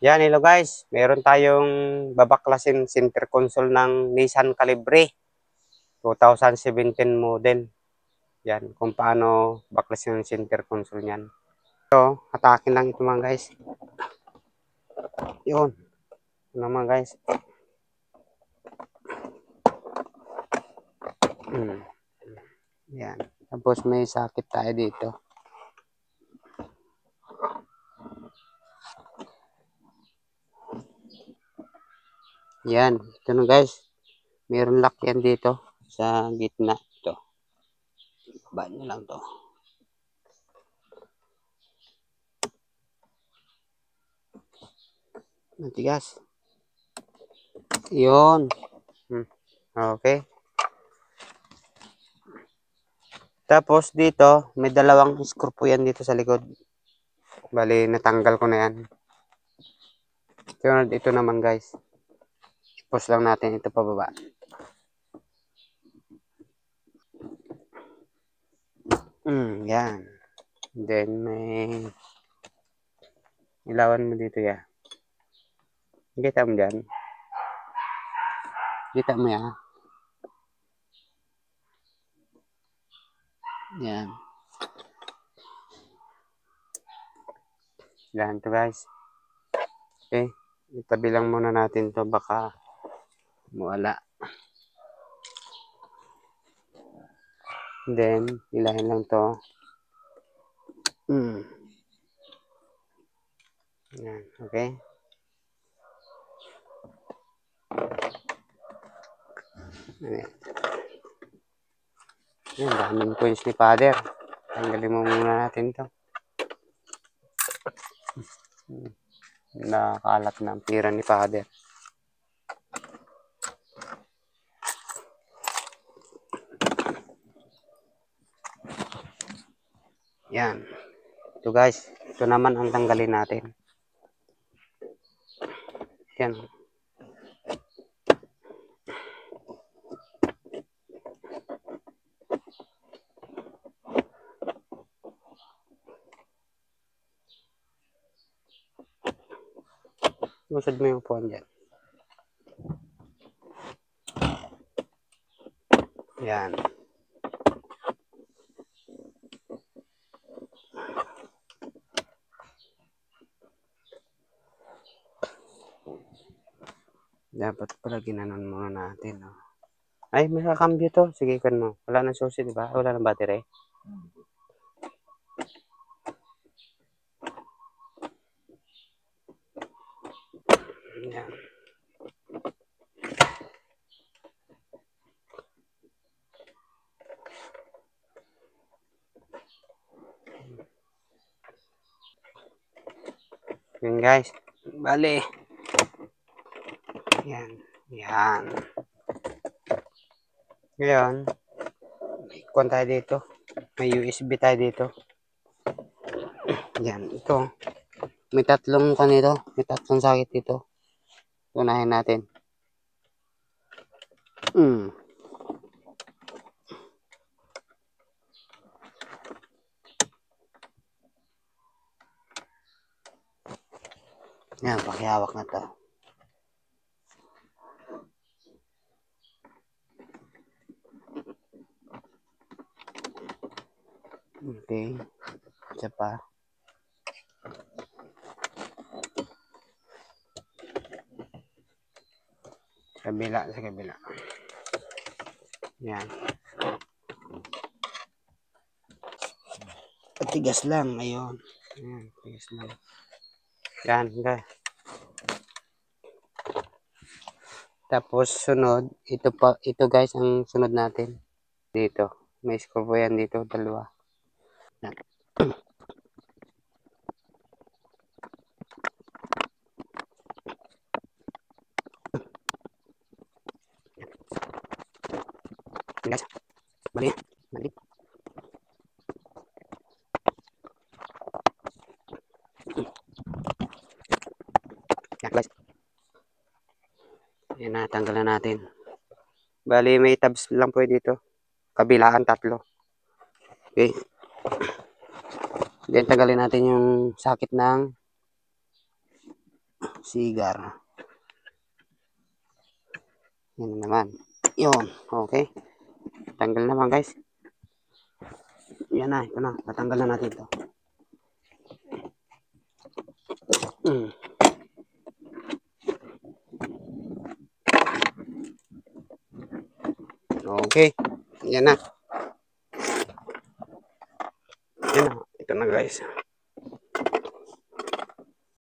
Yan, hello guys. Meron tayong babaklasin center console ng Nissan Calibre 2017 model. Yan, kung paano baklasin yung center console niyan. So, hatakin lang ito mga guys. Yun. Ito naman guys. Yan. Tapos may sakit tayo dito. Yan. Ito na guys. Meron lock yan dito sa gitna. Ito. Baba nyo lang to. Matigas. Yun. Okay. Tapos dito, may dalawang screw po yan dito sa likod. Bali, natanggal ko na yan. Ito naman guys. I-push lang natin ito pababa. Yan. Then, may ilawan mo dito ya. Kita mo dyan. Kita mo ya. Yan. Yan to guys. Okay. Itabi lang muna natin to baka mawala. Then, ilahin lang to. Yan. Okay. Yan. Daming coins ni Father. Tanggalin mo muna natin to. Nakalat na ang pira ni Father. Yan. Ito guys. Ito naman ang tanggalin natin. Yan. Gusod mo yung phone dyan. Yan. Dapat pala ginanon muna natin. No? Ay, may kakambyo to. Sige, kan mo. Wala nang susi, di ba? Wala nang battery. Yan. Yan guys. Bali. Yan. Yan. Ngayon, may ikon tayo dito. May USB tayo dito. Yan. Ito. May tatlong kanito. May tatlong sakit dito. Unahin natin. Yan. Pakihawak na to. Okay. Isa pa. Kabila sa kabila. Yan. Patigas lang. Ayun. Yan. Patigas lang. Yan. Guys. Tapos sunod. Ito guys ang sunod natin. Dito. May screw po yan dito. Dalawa. Yan. Guys. Bali. Bali. Yan guys. Yan na. Tanggalan natin. Bali may tabs lang po dito. Kabilaan 3. Okay. Then tanggalin natin yung sakit ng Sigar. Yan naman. Yun. Okay. Tanggal naman guys. Yan na. Ito na. Tatanggal na natin ito. Okay. Yan na. Yan na. Ito na guys.